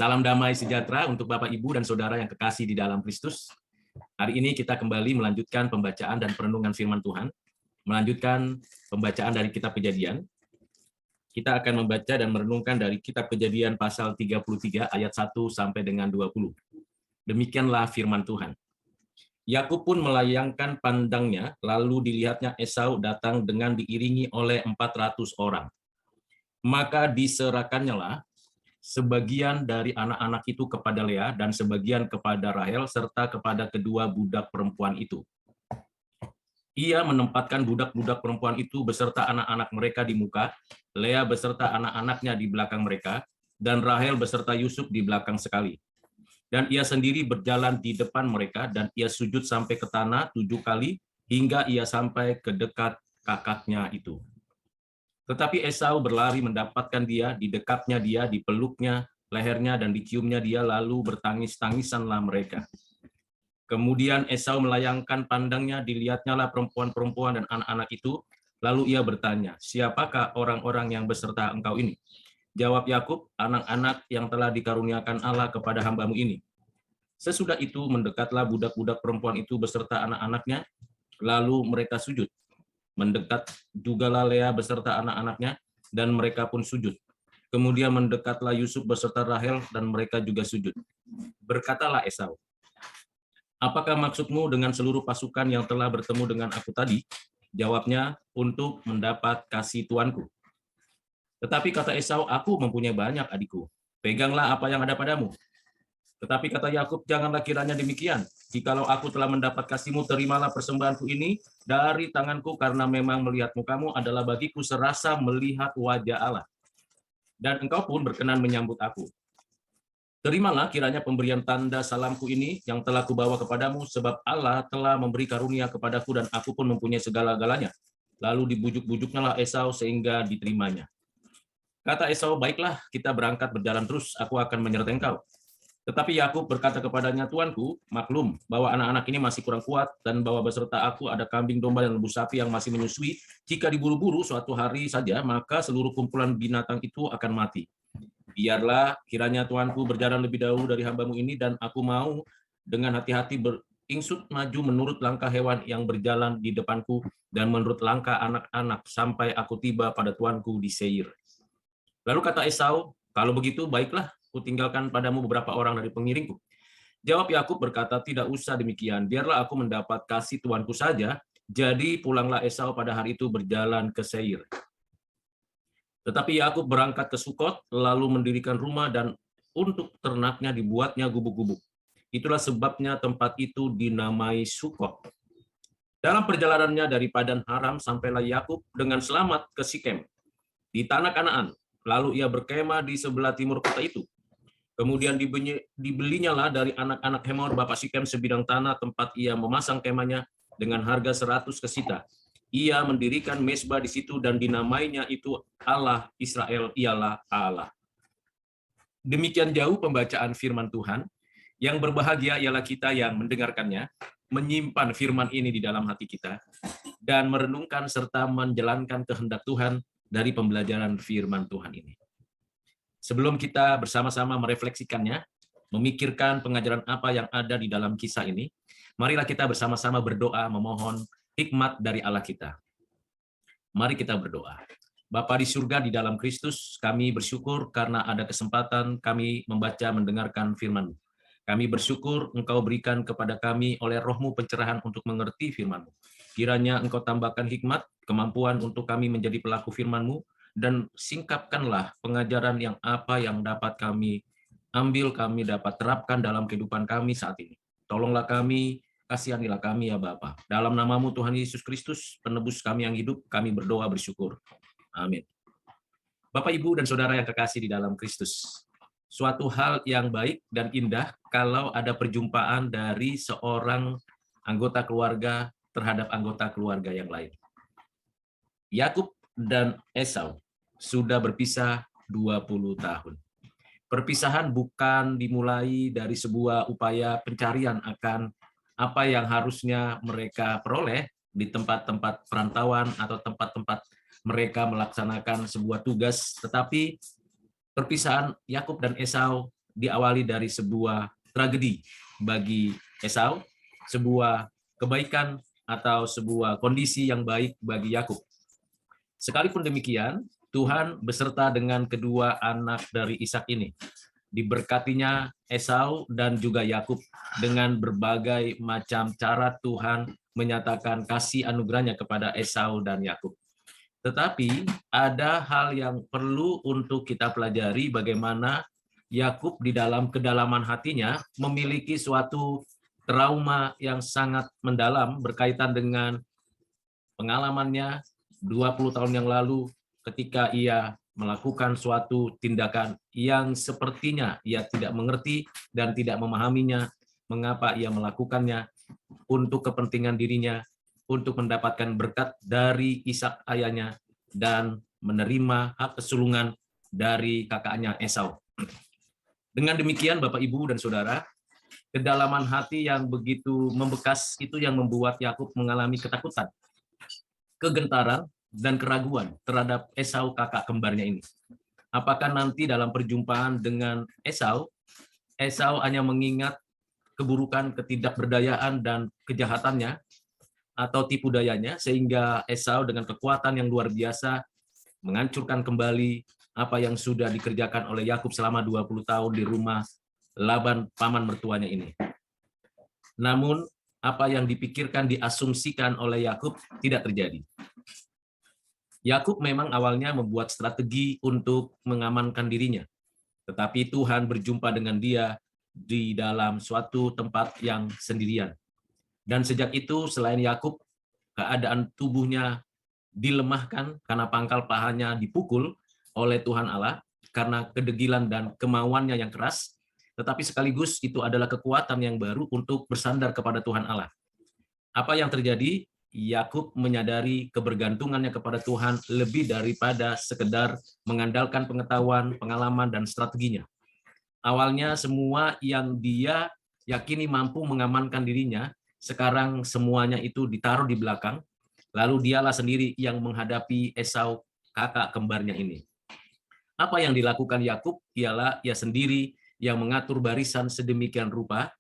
Salam damai sejahtera untuk Bapak, Ibu, dan Saudara yang kekasih di dalam Kristus. Hari ini kita kembali melanjutkan pembacaan dan perenungan firman Tuhan, melanjutkan pembacaan dari kitab Kejadian. Kita akan membaca dan merenungkan dari kitab Kejadian pasal 33 ayat 1 sampai dengan 20. Demikianlah firman Tuhan. Yakub pun melayangkan pandangnya, lalu dilihatnya Esau datang dengan diiringi oleh 400 orang. Maka diserahkannya lah sebagian dari anak-anak itu kepada Lea dan sebagian kepada Rahel serta kepada kedua budak perempuan itu. Ia menempatkan budak-budak perempuan itu beserta anak-anak mereka di muka, Lea beserta anak-anaknya di belakang mereka, dan Rahel beserta Yusuf di belakang sekali. Dan ia sendiri berjalan di depan mereka, dan ia sujud sampai ke tanah 7 kali, hingga ia sampai ke dekat kakaknya itu. Tetapi Esau berlari mendapatkan dia, didekapnya dia, dipeluknya, lehernya, dan diciumnya dia, lalu bertangis-tangisanlah mereka. Kemudian Esau melayangkan pandangnya, dilihatnya lah perempuan-perempuan dan anak-anak itu, lalu ia bertanya, siapakah orang-orang yang beserta engkau ini? Jawab Yakub, anak-anak yang telah dikaruniakan Allah kepada hamba-Mu ini. Sesudah itu mendekatlah budak-budak perempuan itu beserta anak-anaknya, lalu mereka sujud. Mendekat jugalah Lea beserta anak-anaknya, dan mereka pun sujud. Kemudian mendekatlah Yusuf beserta Rahel, dan mereka juga sujud. Berkatalah Esau, apakah maksudmu dengan seluruh pasukan yang telah bertemu dengan aku tadi? Jawabnya, untuk mendapat kasih tuanku. Tetapi kata Esau, aku mempunyai banyak adikku. Peganglah apa yang ada padamu. Tetapi kata Yakub, janganlah kiranya demikian. Jikalau aku telah mendapat kasihmu, terimalah persembahanku ini dari tanganku, karena memang melihat mukamu adalah bagiku serasa melihat wajah Allah. Dan engkau pun berkenan menyambut aku. Terimalah kiranya pemberian tanda salamku ini yang telah kubawa kepadamu, sebab Allah telah memberi karunia kepadaku dan aku pun mempunyai segala-galanya. Lalu dibujuk-bujuknya lah Esau sehingga diterimanya. Kata Esau, baiklah, kita berangkat berjalan terus, aku akan menyertai engkau. Tetapi Yakub berkata kepadanya, tuanku, maklum bahwa anak-anak ini masih kurang kuat, dan bahwa beserta aku ada kambing domba dan lembu sapi yang masih menyusui. Jika diburu-buru suatu hari saja, maka seluruh kumpulan binatang itu akan mati. Biarlah kiranya tuanku berjalan lebih dahulu dari hamba-Mu ini, dan aku mau dengan hati-hati beringsut maju menurut langkah hewan yang berjalan di depanku, dan menurut langkah anak-anak, sampai aku tiba pada tuanku di Seir. Lalu kata Esau, kalau begitu baiklah, kutinggalkan padamu beberapa orang dari pengiringku. Jawab Yakub berkata, tidak usah demikian, biarlah aku mendapat kasih tuanku saja. Jadi pulanglah Esau pada hari itu berjalan ke Seir. Tetapi Yakub berangkat ke Sukot, lalu mendirikan rumah, dan untuk ternaknya dibuatnya gubuk-gubuk. Itulah sebabnya tempat itu dinamai Sukot. Dalam perjalanannya dari Padan Aram, sampailah Yakub dengan selamat ke Sikem di tanah Kanaan. Lalu ia berkemah di sebelah timur kota itu. Kemudian dibelinya lah dari anak-anak Hemor bapak Sikem sebidang tanah tempat ia memasang kemahnya dengan harga 100 kesita. Ia mendirikan mezbah di situ dan dinamainya itu Allah Israel ialah Allah. Demikian jauh pembacaan firman Tuhan. Yang berbahagia ialah kita yang mendengarkannya, menyimpan firman ini di dalam hati kita, dan merenungkan serta menjalankan kehendak Tuhan dari pembelajaran firman Tuhan ini. Sebelum kita bersama-sama merefleksikannya, memikirkan pengajaran apa yang ada di dalam kisah ini, marilah kita bersama-sama berdoa memohon hikmat dari Allah kita. Mari kita berdoa. Bapa di surga di dalam Kristus, kami bersyukur karena ada kesempatan kami membaca mendengarkan firman-Mu. Kami bersyukur Engkau berikan kepada kami oleh Roh-Mu pencerahan untuk mengerti firman-Mu. Kiranya Engkau tambahkan hikmat, kemampuan untuk kami menjadi pelaku firman-Mu, dan singkapkanlah pengajaran yang apa yang dapat kami ambil, kami dapat terapkan dalam kehidupan kami saat ini. Tolonglah kami, kasihanilah kami ya Bapa. Dalam nama-Mu Tuhan Yesus Kristus, penebus kami yang hidup, kami berdoa bersyukur. Amin. Bapak, Ibu, dan Saudara yang kekasih di dalam Kristus, suatu hal yang baik dan indah kalau ada perjumpaan dari seorang anggota keluarga terhadap anggota keluarga yang lain. Yakub dan Esau sudah berpisah 20 tahun. Perpisahan bukan dimulai dari sebuah upaya pencarian akan apa yang harusnya mereka peroleh di tempat-tempat perantauan atau tempat-tempat mereka melaksanakan sebuah tugas, tetapi perpisahan Yakub dan Esau diawali dari sebuah tragedi bagi Esau, sebuah kebaikan atau sebuah kondisi yang baik bagi Yakub. Sekalipun demikian, Tuhan beserta dengan kedua anak dari Ishak ini. Diberkatinya Esau dan juga Yakub dengan berbagai macam cara Tuhan menyatakan kasih anugerahnya kepada Esau dan Yakub. Tetapi ada hal yang perlu untuk kita pelajari, bagaimana Yakub di dalam kedalaman hatinya memiliki suatu trauma yang sangat mendalam berkaitan dengan pengalamannya 20 tahun yang lalu ketika ia melakukan suatu tindakan yang sepertinya ia tidak mengerti dan tidak memahaminya, mengapa ia melakukannya untuk kepentingan dirinya, untuk mendapatkan berkat dari Ishak ayahnya, dan menerima hak kesulungan dari kakaknya Esau. Dengan demikian, Bapak, Ibu, dan Saudara, kedalaman hati yang begitu membekas itu yang membuat Yakub mengalami ketakutan, kegentaran, dan keraguan terhadap Esau kakak kembarnya ini. Apakah nanti dalam perjumpaan dengan Esau hanya mengingat keburukan, ketidakberdayaan, dan kejahatannya, atau tipu dayanya, sehingga Esau dengan kekuatan yang luar biasa menghancurkan kembali apa yang sudah dikerjakan oleh Yakub selama 20 tahun di rumah Laban, paman mertuanya ini. Namun, apa yang dipikirkan, diasumsikan oleh Yakub tidak terjadi. Yakub memang awalnya membuat strategi untuk mengamankan dirinya, tetapi Tuhan berjumpa dengan dia di dalam suatu tempat yang sendirian. Dan sejak itu, selain Yakub, keadaan tubuhnya dilemahkan karena pangkal pahanya dipukul oleh Tuhan Allah karena kedegilan dan kemauannya yang keras, tetapi sekaligus itu adalah kekuatan yang baru untuk bersandar kepada Tuhan Allah. Apa yang terjadi? Yakub menyadari kebergantungannya kepada Tuhan lebih daripada sekedar mengandalkan pengetahuan, pengalaman, dan strateginya. Awalnya semua yang dia yakini mampu mengamankan dirinya, sekarang semuanya itu ditaruh di belakang, lalu dialah sendiri yang menghadapi Esau, kakak kembarnya ini. Apa yang dilakukan Yakub ialah ia sendiri yang mengatur barisan sedemikian rupa,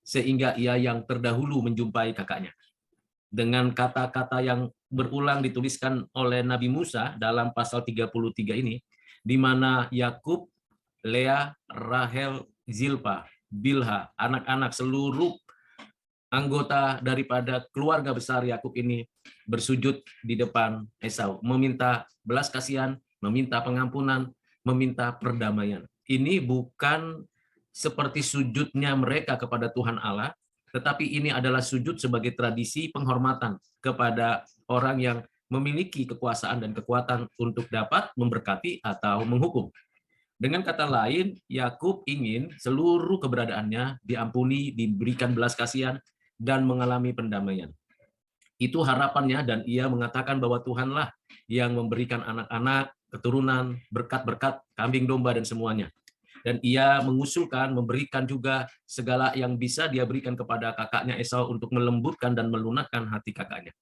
sehingga ia yang terdahulu menjumpai kakaknya. Dengan kata-kata yang berulang dituliskan oleh Nabi Musa dalam pasal 33 ini, di mana Yakub, Lea, Rahel, Zilpa, Bilha, anak-anak seluruh anggota daripada keluarga besar Yakub ini bersujud di depan Esau, meminta belas kasihan, meminta pengampunan, meminta perdamaian. Ini bukan seperti sujudnya mereka kepada Tuhan Allah, tetapi ini adalah sujud sebagai tradisi penghormatan kepada orang yang memiliki kekuasaan dan kekuatan untuk dapat memberkati atau menghukum. Dengan kata lain, Yakub ingin seluruh keberadaannya diampuni, diberikan belas kasihan, dan mengalami pendamaian. Itu harapannya, dan ia mengatakan bahwa Tuhanlah yang memberikan anak-anak, keturunan, berkat-berkat, kambing domba, dan semuanya. Dan ia mengusulkan, memberikan juga segala yang bisa dia berikan kepada kakaknya Esau untuk melembutkan dan melunakkan hati kakaknya.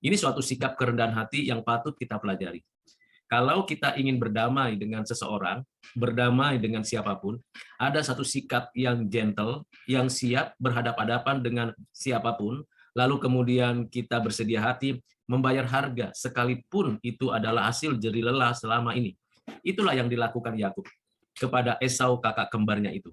Ini suatu sikap kerendahan hati yang patut kita pelajari. Kalau kita ingin berdamai dengan seseorang, berdamai dengan siapapun, ada satu sikap yang gentle, yang siap berhadapan-hadapan dengan siapapun, lalu kemudian kita bersedia hati membayar harga, sekalipun itu adalah hasil jerih lelah selama ini. Itulah yang dilakukan Yakub kepada Esau, kakak kembarnya itu.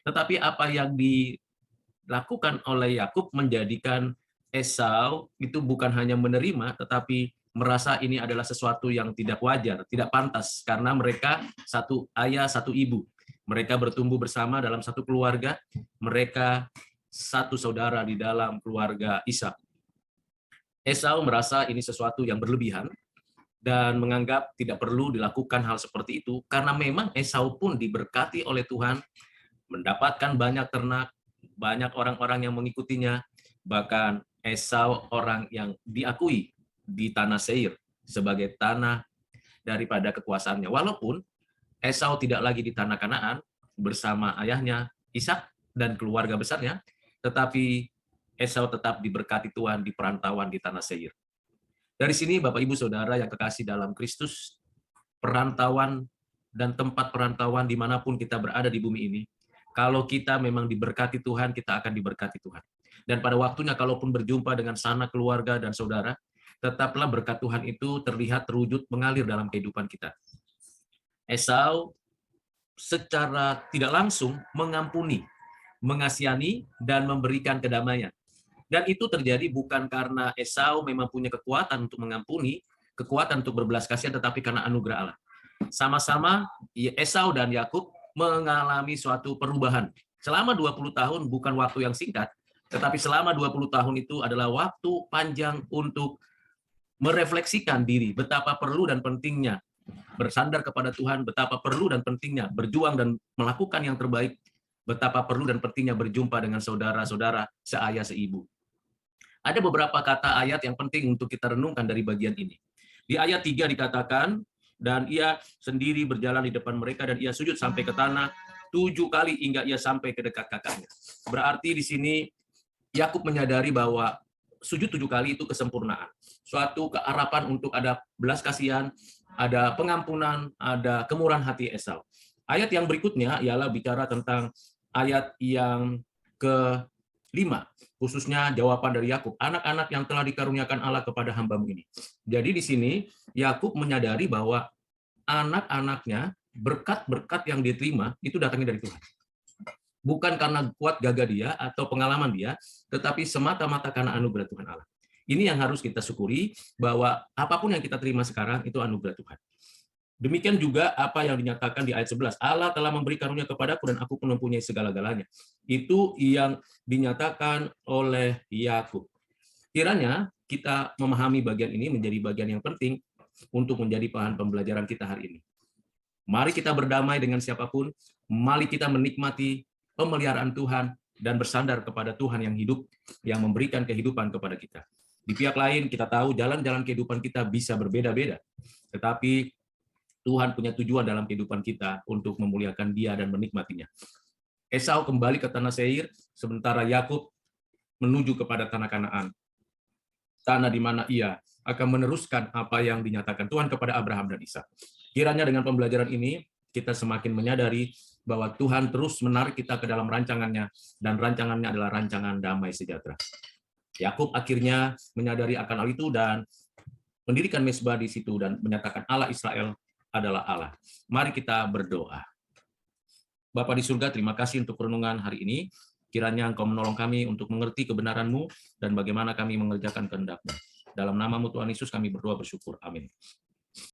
Tetapi apa yang dilakukan oleh Yakub menjadikan Esau itu bukan hanya menerima, tetapi merasa ini adalah sesuatu yang tidak wajar, tidak pantas, karena mereka satu ayah, satu ibu. Mereka bertumbuh bersama dalam satu keluarga, mereka satu saudara di dalam keluarga Ishak. Esau merasa ini sesuatu yang berlebihan dan menganggap tidak perlu dilakukan hal seperti itu, karena memang Esau pun diberkati oleh Tuhan, mendapatkan banyak ternak, banyak orang-orang yang mengikutinya, bahkan Esau orang yang diakui di tanah Seir sebagai tanah daripada kekuasaannya. Walaupun Esau tidak lagi di tanah Kanaan bersama ayahnya Ishak dan keluarga besarnya, tetapi Esau tetap diberkati Tuhan di perantauan di tanah Seir. Dari sini Bapak Ibu Saudara yang kekasih dalam Kristus, perantauan dan tempat perantauan dimanapun kita berada di bumi ini Kalau kita memang diberkati Tuhan, kita akan diberkati Tuhan. Dan pada waktunya, kalaupun berjumpa dengan sanak keluarga dan saudara, tetaplah berkat Tuhan itu terlihat terwujud mengalir dalam kehidupan kita. Esau secara tidak langsung mengampuni, mengasihani, dan memberikan kedamaian. Dan itu terjadi bukan karena Esau memang punya kekuatan untuk mengampuni, kekuatan untuk berbelas kasihan, tetapi karena anugerah Allah. Sama-sama Esau dan Yakub mengalami suatu perubahan. Selama 20 tahun bukan waktu yang singkat, tetapi selama 20 tahun itu adalah waktu panjang untuk merefleksikan diri, betapa perlu dan pentingnya bersandar kepada Tuhan, betapa perlu dan pentingnya berjuang dan melakukan yang terbaik, betapa perlu dan pentingnya berjumpa dengan saudara-saudara seayah seibu. Ada beberapa kata ayat yang penting untuk kita renungkan dari bagian ini. Di ayat 3 dikatakan, dan ia sendiri berjalan di depan mereka dan ia sujud sampai ke tanah 7 kali hingga ia sampai ke dekat kakaknya. Berarti di sini Yakub menyadari bahwa sujud 7 kali itu kesempurnaan. Suatu keharapan untuk ada belas kasihan, ada pengampunan, ada kemurahan hati Esau. Ayat yang berikutnya ialah bicara tentang ayat yang ke-5, khususnya jawaban dari Yakub, anak-anak yang telah dikaruniakan Allah kepada hamba-Mu ini. Jadi di sini Yakub menyadari bahwa anak-anaknya, berkat-berkat yang diterima itu datangnya dari Tuhan. Bukan karena kuat gagah dia atau pengalaman dia, tetapi semata-mata karena anugerah Tuhan Allah. Ini yang harus kita syukuri, bahwa apapun yang kita terima sekarang itu anugerah Tuhan. Demikian juga apa yang dinyatakan di ayat 11. Allah telah memberi karunia kepadaku dan aku pun mempunyai segala-galanya. Itu yang dinyatakan oleh Yakub. Kiranya kita memahami bagian ini menjadi bagian yang penting untuk menjadi bahan pembelajaran kita hari ini. Mari kita berdamai dengan siapapun, mari kita menikmati pemeliharaan Tuhan dan bersandar kepada Tuhan yang hidup, yang memberikan kehidupan kepada kita. Di pihak lain, kita tahu jalan-jalan kehidupan kita bisa berbeda-beda, tetapi Tuhan punya tujuan dalam kehidupan kita untuk memuliakan Dia dan menikmatinya. Esau kembali ke tanah Seir, sementara Yakub menuju kepada tanah Kanaan, tanah di mana ia akan meneruskan apa yang dinyatakan Tuhan kepada Abraham dan Ishak. Kiranya dengan pembelajaran ini, kita semakin menyadari bahwa Tuhan terus menarik kita ke dalam rancangannya, dan rancangannya adalah rancangan damai sejahtera. Yakub akhirnya menyadari akan hal itu dan mendirikan mezbah di situ dan menyatakan Allah Israel adalah Allah. Mari kita berdoa. Bapa di surga, terima kasih untuk renungan hari ini. Kiranya Engkau menolong kami untuk mengerti kebenaran-Mu dan bagaimana kami mengerjakan kehendak-Mu. Dalam nama-Mu Tuhan Yesus kami berdoa bersyukur. Amin.